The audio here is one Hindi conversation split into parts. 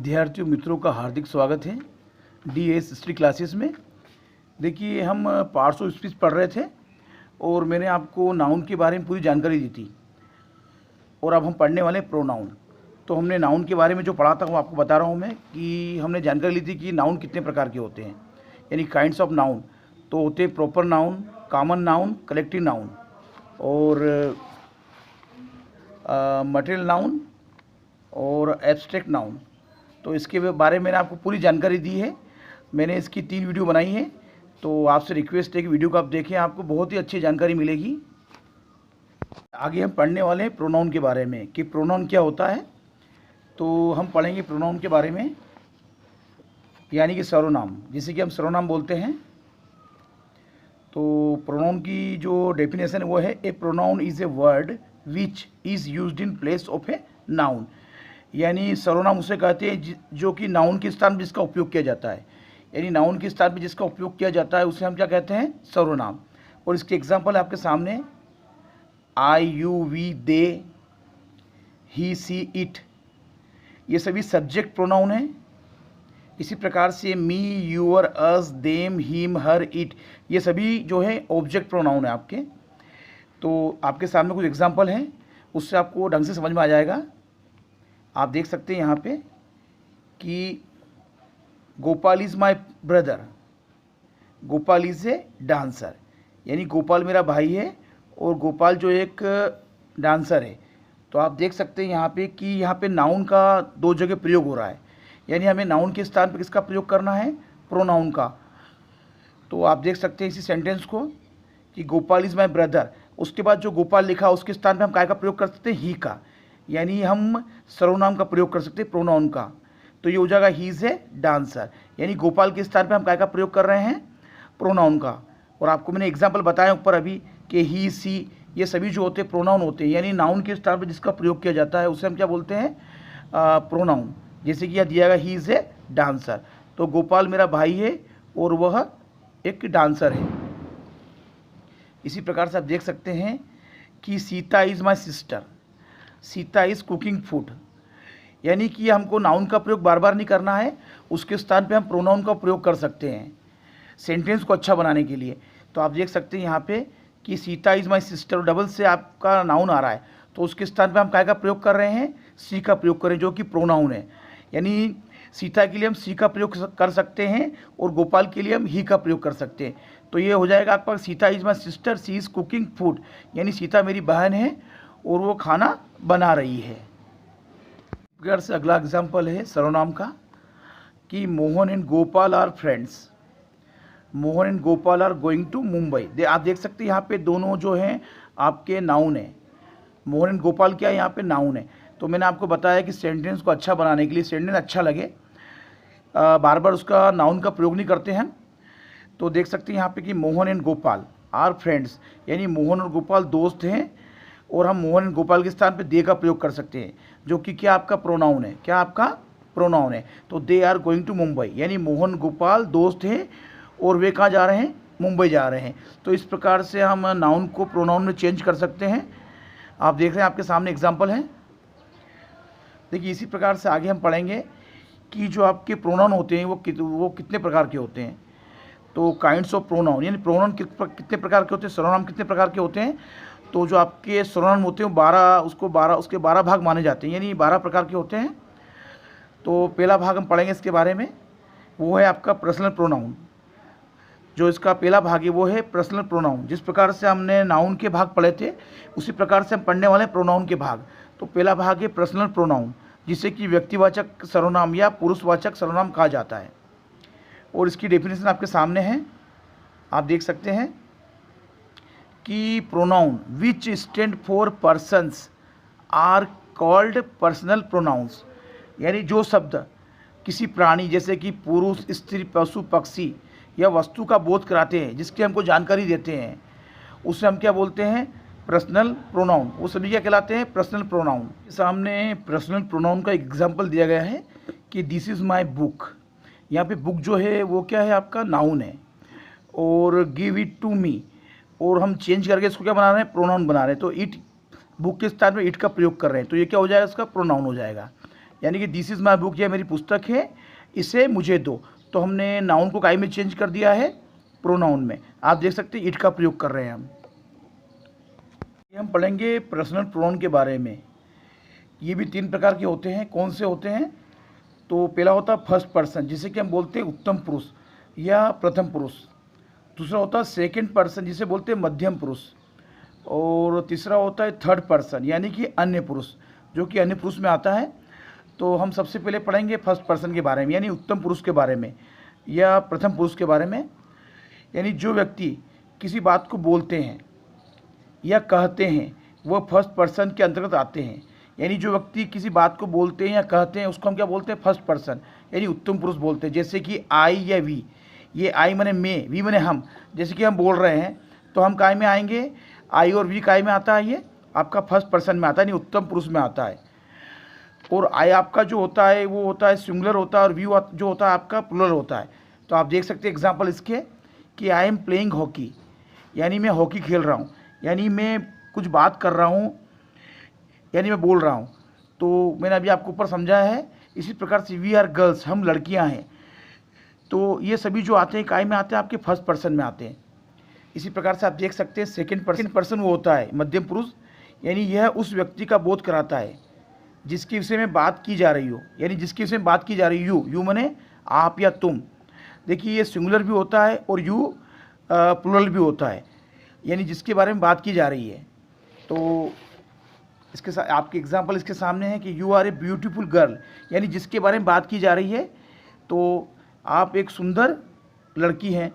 विद्यार्थियों मित्रों का हार्दिक स्वागत है डीएस हिस्ट्री क्लासेस में। देखिए, हम पार्ट्स ऑफ स्पीच पढ़ रहे थे और मैंने आपको नाउन के बारे में पूरी जानकारी दी थी और अब हम पढ़ने वाले हैं प्रोनाउन। तो हमने नाउन के बारे में जो पढ़ा था वो आपको बता रहा हूँ मैं कि हमने जानकारी ली थी कि नाउन कितने प्रकार के होते हैं, यानी काइंड्स ऑफ नाउन। तो होते हैं proper noun, common noun, collective noun और मटेरियल नाउन और एब्स्ट्रैक्ट नाउन। तो इसके बारे में मैंने आपको पूरी जानकारी दी है। मैंने इसकी 3 वीडियो बनाई है, तो आपसे रिक्वेस्ट है कि वीडियो को आप देखें, आपको बहुत ही अच्छी जानकारी मिलेगी। आगे हम पढ़ने वाले हैं प्रोनाउन के बारे में कि प्रोनाउन क्या होता है। तो हम पढ़ेंगे प्रोनाउन के बारे में, यानी कि सर्वनाम, जिसे कि हम सर्वनाम बोलते हैं। तो प्रोनाउन की जो डेफिनेशन है वो है, a pronoun is a word which is used in place of a noun. यानी सर्वनाम उसे कहते हैं जो कि नाउन के स्थान पर जिसका उपयोग किया जाता है, यानी नाउन के स्थान पर जिसका उपयोग किया जाता है उसे हम क्या कहते हैं, सर्वनाम। और इसके एग्जांपल आपके सामने, I, you, we, they, he, she, it, ये सभी सब्जेक्ट प्रोनाउन हैं। इसी प्रकार से me, your, us, them, him, her, it, ये सभी जो है ऑब्जेक्ट प्रोनाउन है आपके। तो आपके सामने कुछ एग्जांपल हैं, उससे आपको ढंग से समझ में आ जाएगा। आप देख सकते हैं यहाँ पे कि Gopal is my brother, Gopal is a dancer, यानी गोपाल मेरा भाई है और गोपाल जो एक डांसर है। तो आप देख सकते हैं यहाँ पे कि यहाँ पे नाउन का 2 जगह प्रयोग हो रहा है, यानी हमें नाउन के स्थान पर किसका प्रयोग करना है, प्रोनाउन का। तो आप देख सकते हैं इसी सेंटेंस को कि गोपाल इज़ माई ब्रदर, उसके बाद जो गोपाल लिखा उसके स्थान पर हम काय का प्रयोग कर सकते हैं, ही का, यानी हम सर्वनाम का प्रयोग कर सकते हैं प्रोनाउन का। तो ये हो जाएगा ही इज़ ए डांसर, यानी गोपाल के स्थान पे हम काय का प्रयोग कर रहे हैं, प्रोनाउन का। और आपको मैंने एग्जांपल बताया ऊपर अभी कि ही, सी, ये सभी जो होते हैं प्रोनाउन होते हैं, यानी नाउन के स्थान पे जिसका प्रयोग किया जाता है उसे हम क्या बोलते हैं, प्रोनाउन। जैसे कि यह दिया गया ही इज़ ए डांसर, तो गोपाल मेरा भाई है और वह एक डांसर है। इसी प्रकार से आप देख सकते हैं कि Sita is my sister, Sita is cooking food, यानी कि हमको नाउन का प्रयोग बार बार नहीं करना है, उसके स्थान पे हम प्रोनाउन का प्रयोग कर सकते हैं सेंटेंस को अच्छा बनाने के लिए। तो आप देख सकते हैं यहाँ पे कि Sita is my sister, double से आपका नाउन आ रहा है, तो उसके स्थान पे हम काय का प्रयोग कर रहे हैं, सी का प्रयोग करें, जो कि प्रोनाउन है। यानी सीता के लिए हम सी का प्रयोग कर सकते हैं और गोपाल के लिए हम ही का प्रयोग कर सकते हैं। तो ये हो जाएगा आपका Sita is my sister, she is cooking food, यानी सीता मेरी बहन है और वो खाना बना रही है। घर से अगला एग्जाम्पल है सर्वनाम का कि Mohan and Gopal are friends, Mohan and Gopal are going to Mumbai. आप देख सकते हैं यहाँ पे दोनों जो हैं आपके नाउन है, मोहन एंड गोपाल क्या है, यहाँ पे नाउन है। तो मैंने आपको बताया कि सेंटेंस को अच्छा बनाने के लिए, सेंटेंस अच्छा लगे, बार बार उसका नाउन का प्रयोग नहीं करते हैं। तो देख सकते हैं यहाँ पे कि Mohan and Gopal are friends, यानी मोहन और गोपाल दोस्त हैं और हम मोहन एंड गोपाल के स्थान पे दे का प्रयोग कर सकते हैं, जो कि क्या आपका प्रोनाउन है, क्या आपका प्रोनाउन है। तो they are going to Mumbai, यानी मोहन गोपाल दोस्त हैं और वे कहाँ जा रहे हैं, मुंबई जा रहे हैं। तो इस प्रकार से हम नाउन को प्रोनाउन में चेंज कर सकते हैं। आप देख रहे हैं आपके सामने एग्जाम्पल है। देखिए, इसी प्रकार से आगे हम पढ़ेंगे कि जो आपके प्रोनाउन होते हैं वो कितने प्रकार के होते हैं। तो काइंड्स ऑफ प्रोनाउन, यानी प्रोनाउन कितने प्रकार के होते हैं, सर्वनाम कितने प्रकार के होते हैं। तो जो आपके सर्वनाम होते हैं वो 12 उसके 12 भाग माने जाते हैं, यानी 12 प्रकार के होते हैं। तो पहला भाग हम पढ़ेंगे इसके बारे में, वो है आपका पर्सनल प्रोनाउन। जो इसका पहला भाग है वो है पर्सनल प्रोनाउन। जिस प्रकार से हमने नाउन के भाग पढ़े थे उसी प्रकार से हम पढ़ने वाले हैं प्रोनाउन के भाग। तो पहला भाग है पर्सनल प्रोनाउन, जिसे कि व्यक्तिवाचक सर्वनाम या पुरुषवाचक सर्वनाम कहा जाता है। और इसकी डेफिनेशन आपके सामने है, आप देख सकते हैं कि pronoun which stand for persons are called personal pronouns, यानी जो शब्द किसी प्राणी जैसे कि पुरुष, स्त्री, पशु, पक्षी या वस्तु का बोध कराते हैं, जिसकी हमको जानकारी देते हैं, उसे हम क्या बोलते हैं, पर्सनल प्रोनाउन। वो सभी क्या कहलाते हैं, पर्सनल प्रोनाउन। सामने पर्सनल प्रोनाउन का एग्जाम्पल दिया गया है कि दिस इज़ माई बुक। यहाँ पे बुक जो है वो क्या है, आपका नाउन है। और गिव इट टू मी, और हम चेंज करके इसको क्या बना रहे हैं, प्रोनाउन बना रहे हैं। तो इट, बुक के स्थान में इट का प्रयोग कर रहे हैं, तो ये क्या हो जाएगा, इसका प्रोनाउन हो जाएगा। यानी कि दिस इज़ माई बुक, यह मेरी पुस्तक है, इसे मुझे दो। तो हमने नाउन को काय में चेंज कर दिया है प्रोनाउन में। आप देख सकते हैं इट का प्रयोग कर रहे हैं हम। ये हम पढ़ेंगे पर्सनल प्रोनाउन के बारे में। ये भी 3 प्रकार के होते हैं। कौन से होते हैं? तो पहला होता है फर्स्ट पर्सन, जिसे कि हम बोलते हैं उत्तम पुरुष या प्रथम पुरुष। दूसरा होता है सेकंड पर्सन, जिसे बोलते हैं मध्यम पुरुष। और तीसरा होता है थर्ड पर्सन, यानी कि अन्य पुरुष, जो कि अन्य पुरुष में आता है। तो हम सबसे पहले पढ़ेंगे फर्स्ट पर्सन के बारे में, यानी उत्तम पुरुष के बारे में या प्रथम पुरुष के बारे में। यानी जो व्यक्ति किसी बात को बोलते हैं या कहते हैं वह फर्स्ट पर्सन के अंतर्गत आते हैं। यानी जो व्यक्ति किसी बात को बोलते हैं या कहते हैं उसको हम क्या बोलते हैं? फर्स्ट पर्सन, यानी उत्तम पुरुष बोलते हैं। जैसे कि आई या वी, ये आई माने मैं, वी माने हम। जैसे कि हम बोल रहे हैं तो हम काय में आएंगे? आई और वी काय में आता है? ये आपका फर्स्ट पर्सन में आता है, यानी उत्तम पुरुष में आता है। और आई आपका जो होता है वो होता है सिंगुलर होता है, और वी जो होता है आपका प्लूरल होता है। तो आप देख सकते हैं एग्जाम्पल इसके कि आई एम प्लेइंग हॉकी, यानी मैं हॉकी खेल रहा हूँ, यानी मैं कुछ बात कर रहा हूँ, यानी मैं बोल रहा हूँ। तो मैंने अभी आपको ऊपर समझाया है। इसी प्रकार से वी आर गर्ल्स, हम लड़कियाँ हैं। तो ये सभी जो आते हैं काय में आते हैं? आपके फर्स्ट पर्सन में आते हैं। इसी प्रकार से आप देख सकते हैं सेकंड पर्सन वो होता है मध्यम पुरुष, यानी यह उस व्यक्ति का बोध कराता है जिसके विषय में बात की जा रही हो। यानी जिसके विषय में बात की जा रही हो, यू माने आप या तुम। देखिए ये सिंगुलर भी होता है और यू प्लूरल भी होता है, यानी जिसके बारे में बात की जा रही है। तो इसके साथ आपके एग्जाम्पल इसके सामने है कि you are a beautiful girl, यानी जिसके बारे में बात की जा रही है। तो आप एक सुंदर लड़की हैं,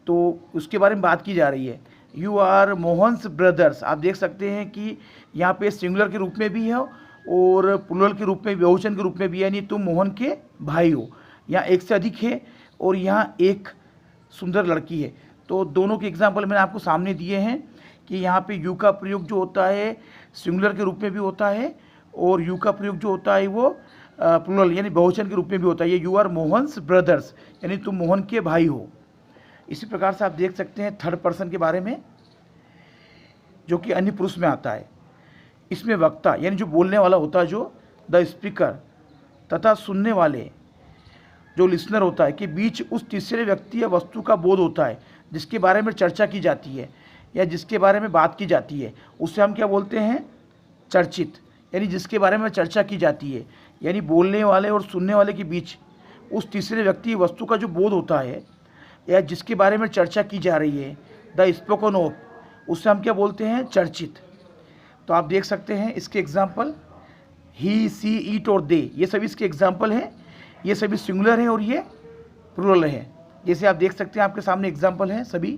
तो उसके बारे में बात की जा रही है। यू आर मोहन्स ब्रदर्स, आप देख सकते हैं कि यहाँ पे सिंगुलर के रूप में भी है और प्लूरल के रूप में, बहुवचन के रूप में भी, यानी तुम मोहन के भाई हो। यहाँ एक से अधिक है और यहाँ एक सुंदर लड़की है। तो दोनों के एग्जाम्पल मैंने आपको सामने दिए हैं कि यहाँ पे यू का प्रयोग जो होता है सिंगुलर के रूप में भी होता है, और यू का प्रयोग जो होता है वो प्लूरल यानी बहुवचन के रूप में भी होता है। ये यू आर मोहन्स ब्रदर्स, यानी तुम मोहन के भाई हो। इसी प्रकार से आप देख सकते हैं थर्ड पर्सन के बारे में, जो कि अन्य पुरुष में आता है। इसमें वक्ता यानी जो बोलने वाला होता है, जो द स्पीकर, तथा सुनने वाले जो लिसनर होता है के बीच उस तीसरे व्यक्ति या वस्तु का बोध होता है जिसके बारे में चर्चा की जाती है या जिसके बारे में बात की जाती है। उससे हम क्या बोलते हैं? चर्चित, यानी जिसके बारे में चर्चा की जाती है। यानी बोलने वाले और सुनने वाले के बीच उस तीसरे व्यक्ति वस्तु का जो बोध होता है या जिसके बारे में चर्चा की जा रही है, द स्पोकन ऑफ, उससे हम क्या बोलते हैं? चर्चित। तो आप देख सकते हैं इसके एग्जाम्पल ही, सी, ईट और दे, ये सभी इसके एग्जाम्पल हैं। ये सभी सिंगुलर हैं और ये प्लूरल है। जैसे आप देख सकते हैं आपके सामने एग्जाम्पल है सभी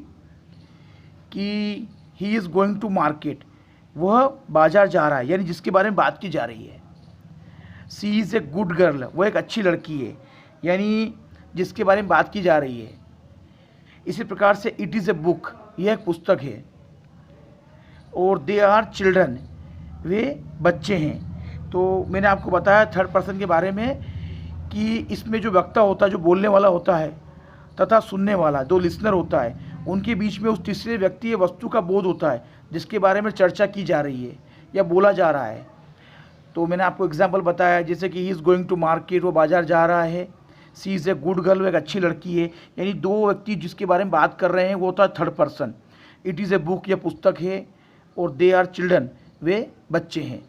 कि he is going to market, वह बाजार जा रहा है, यानी जिसके बारे में बात की जा रही है। She is a good girl, वह एक अच्छी लड़की है, यानी जिसके बारे में बात की जा रही है। इसी प्रकार से इट इज़ ए बुक, यह एक पुस्तक है। और दे आर चिल्ड्रन, वे बच्चे हैं। तो मैंने आपको बताया थर्ड पर्सन के बारे में कि इसमें जो वक्ता होता है, जो बोलने वाला होता है, तथा सुनने वाला, दो लिसनर होता है, उनके बीच में उस तीसरे व्यक्ति या वस्तु का बोध होता है जिसके बारे में चर्चा की जा रही है या बोला जा रहा है। तो मैंने आपको एग्जाम्पल बताया, जैसे कि he is going to market, वो बाजार जा रहा है। She is a good girl, वो एक अच्छी लड़की है, यानी दो व्यक्ति जिसके बारे में बात कर रहे हैं वो होता है third person. It is a book, यह पुस्तक है। और दे आर चिल्ड्रन, वे बच्चे हैं।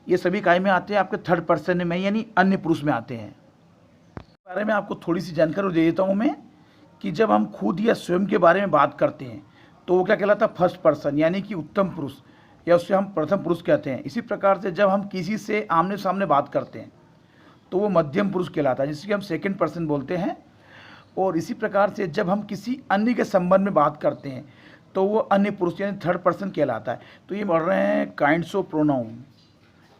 ये सभी काय में आते हैं? आपके थर्ड पर्सन में, यानी अन्य पुरुष में आते हैं। इस बारे में आपको थोड़ी सी जानकारी दे देता हूँ मैं कि जब हम खुद या स्वयं के बारे में बात करते हैं तो वो क्या कहलाता है? फर्स्ट पर्सन, यानी कि उत्तम पुरुष, या उससे हम प्रथम पुरुष कहते हैं। इसी प्रकार से जब हम किसी से आमने सामने बात करते हैं तो वो मध्यम पुरुष कहलाता है, जिसकी हम सेकंड पर्सन बोलते हैं। और इसी प्रकार से जब हम किसी अन्य के संबंध में बात करते हैं तो वो अन्य पुरुष यानी थर्ड पर्सन कहलाता है। तो ये बढ़ रहे हैं काइंड्स ऑफ प्रोनाउन,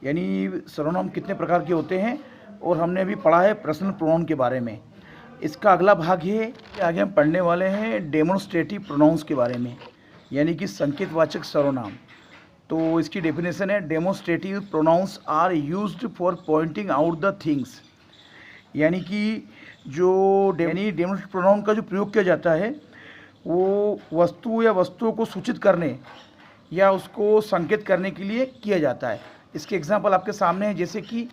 यानी सर्वनाम कितने प्रकार के होते हैं, और हमने अभी पढ़ा है पर्सनल प्रोनाउन के बारे में। इसका अगला भाग है कि आगे हम पढ़ने वाले हैं डेमोन्स्ट्रेटिव प्रोनाउंस के बारे में, यानी कि संकेतवाचक सर्वनाम। तो इसकी डेफिनेशन है, demonstrative pronouns are used for pointing out the things, यानी कि जो डेमोन्स्ट्रेटिव प्रोनाउन का जो प्रयोग किया जाता है वो वस्तु या वस्तुओं को सूचित करने या उसको संकेत करने के लिए किया जाता है। इसके एग्जाम्पल आपके सामने हैं, जैसे कि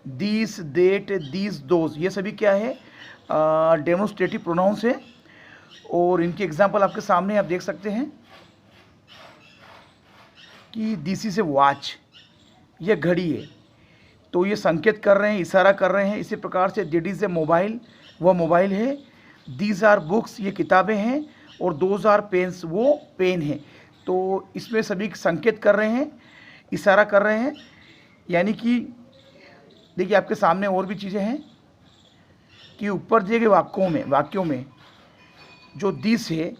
दिस, देट, दिस, दोज, ये सभी क्या है, डेमोन्स्ट्रेटिव प्रोनाउंस है। और इनके एग्जाम्पल आपके सामने आप देख सकते हैं कि दिस इज़ ए वॉच, यह घड़ी है, तो ये संकेत कर रहे हैं, इशारा कर रहे हैं। इसी प्रकार से दिट इज़ ए मोबाइल, वह मोबाइल है। दीज आर बुक्स, ये किताबें हैं। और दोज आर पेन्स, वो पेन है। तो इसमें सभी संकेत कर रहे हैं, इशारा कर रहे हैं। यानी कि देखिए आपके सामने और भी चीज़ें हैं कि ऊपर दिए गए वाक्यों में जो दिस है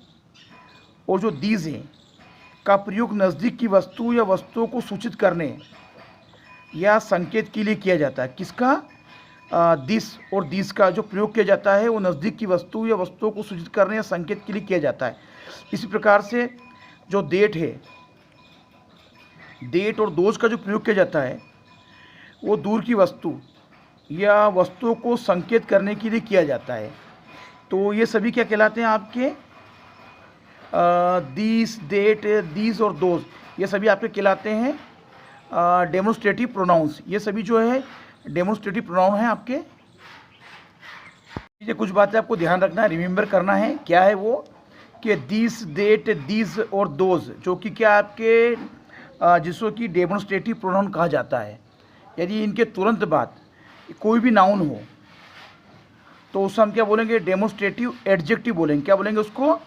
और जो दीज है का प्रयोग नज़दीक की वस्तु या वस्तुओं को सूचित करने या संकेत के लिए किया जाता है। किसका? दिस और दिस का जो प्रयोग किया जाता है वो नज़दीक की वस्तु या वस्तुओं को सूचित करने या संकेत के लिए किया जाता है। इसी प्रकार से जो डेट है, डेट और दोज का जो प्रयोग किया जाता है वो दूर की वस्तु या वस्तुओं को संकेत करने के लिए किया जाता है। तो ये सभी क्या कहलाते हैं आपके? दिस, डेट, दीज और दोज, ये सभी आपके कहलाते हैं डेमोन्स्ट्रेटिव प्रोनाउंस। ये सभी जो है डेमोन्स्ट्रेटिव प्रोनाउन है आपके। ये कुछ बातें आपको ध्यान रखना है, रिमेंबर करना है। क्या है वो? कि दिस, डेट, दीज और दोज जो कि क्या आपके जिसको कि डेमोन्स्ट्रेटिव प्रोनाउन कहा जाता है। यदि इनके तुरंत बाद कोई भी नाउन हो तो उससे हम क्या बोलेंगे? डेमोन्स्ट्रेटिव एडजेक्टिव बोलेंगे। क्या बोलेंगे उसको?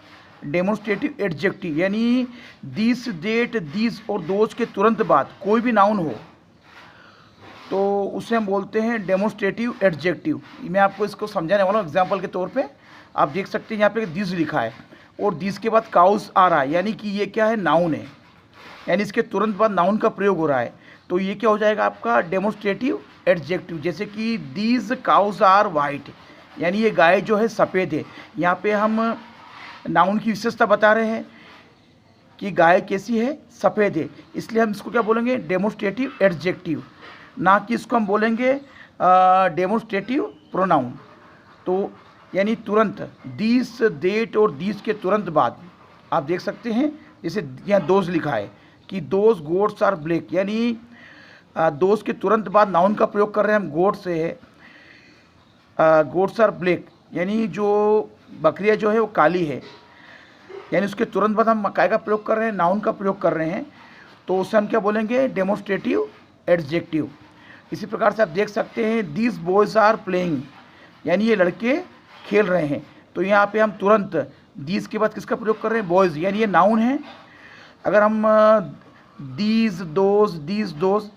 Demonstrative adjective. यानी दिस, डेट, दीज और दोज के तुरंत बाद कोई भी नाउन हो तो उसे हम बोलते हैं डेमोन्स्ट्रेटिव एडजेक्टिव। मैं आपको इसको समझाने वाला हूँ एग्जाम्पल के तौर पे। आप देख सकते हैं यहाँ पे दिस लिखा है और दिस के बाद काउस आ रहा है, यानी कि ये क्या है? नाउन है, यानी इसके तुरंत बाद नाउन का प्रयोग हो रहा है। तो ये क्या हो जाएगा आपका? Demonstrative adjective. जैसे कि दीज काउस आर वाइट, यानी ये गाय जो है सफ़ेद है। यहाँ पे हम नाउन की विशेषता बता रहे हैं कि गाय कैसी है? सफ़ेद है। इसलिए हम इसको क्या बोलेंगे? डेमोन्स्ट्रेटिव एडजेक्टिव, ना कि इसको हम बोलेंगे डेमोन्स्ट्रेटिव प्रोनाउन। तो यानी तुरंत, दिस, डेट और दिस के तुरंत बाद आप देख सकते हैं जैसे यहाँ दोज लिखा है कि दोज गोट्स आर ब्लैक, यानी दोज के तुरंत बाद नाउन का प्रयोग कर रहे हैं हम। गोट्स है, गोट्स आर ब्लैक, यानी जो बकरियाँ जो है वो काली है, यानी उसके तुरंत बाद हम काय का प्रयोग कर रहे हैं? नाउन का प्रयोग कर रहे हैं। तो उसे हम क्या बोलेंगे? Demonstrative adjective. इसी प्रकार से आप देख सकते हैं दीज बॉयज़ आर प्लेइंग, यानी ये लड़के खेल रहे हैं। तो यहाँ पे हम तुरंत दीज के बाद किसका प्रयोग कर रहे हैं? बॉयज़, यानी ये नाउन है। अगर हम दीज, दोज, दीज, दोज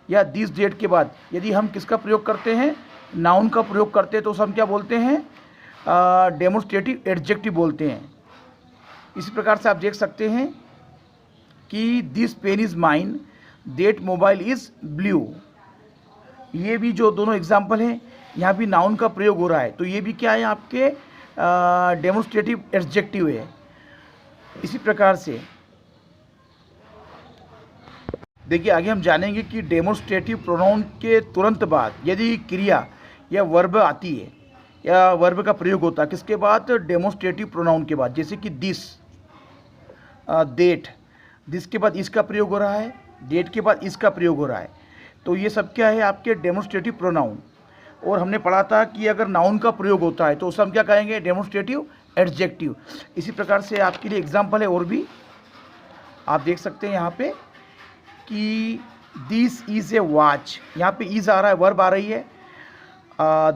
या दीज डेट के बाद यदि हम किसका प्रयोग करते हैं? नाउन का प्रयोग करते हैं तो उसे हम क्या बोलते हैं? डेमोन्स्ट्रेटिव एडजेक्टिव बोलते हैं। इसी प्रकार से आप देख सकते हैं कि this pen is mine, that mobile is blue. ये भी जो दोनों एग्जाम्पल हैं यहाँ भी नाउन का प्रयोग हो रहा है। तो ये भी क्या है? आपके डेमोन्स्ट्रेटिव एडजेक्टिव है। इसी प्रकार से देखिए आगे हम जानेंगे कि डेमोन्स्ट्रेटिव प्रोनाउन के तुरंत बाद यदि क्रिया या वर्ब आती है या वर्ब का प्रयोग होता है किसके बाद? डेमोन्स्ट्रेटिव प्रोनाउन के बाद। जैसे कि दिस, डेट, दिस के बाद इसका प्रयोग हो रहा है, डेट के बाद इसका प्रयोग हो रहा है। तो ये सब क्या है? आपके डेमोन्स्ट्रेटिव प्रोनाउन। और हमने पढ़ा था कि अगर नाउन का प्रयोग होता है तो उसे हम क्या कहेंगे? Demonstrative adjective. इसी प्रकार से आपके लिए एग्जाम्पल है और भी आप देख सकते हैं यहाँ पे कि दिस इज़ ए वॉच, यहाँ पे इज़ आ रहा है, वर्ब आ रही है।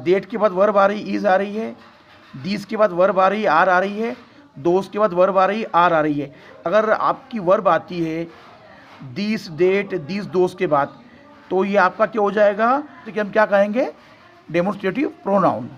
डेट के बाद वर्ब आ रही है, इज़ आ रही है। दिस के बाद वर्ब आ रही है, आर आ रही है। दोस्त के बाद वर्ब आ रही है, आर आ रही है। अगर आपकी वर्ब आती है दिस, डेट, दिस, दोस्त के बाद तो ये आपका क्या हो जाएगा? तो कि हम क्या कहेंगे? Demonstrative pronoun.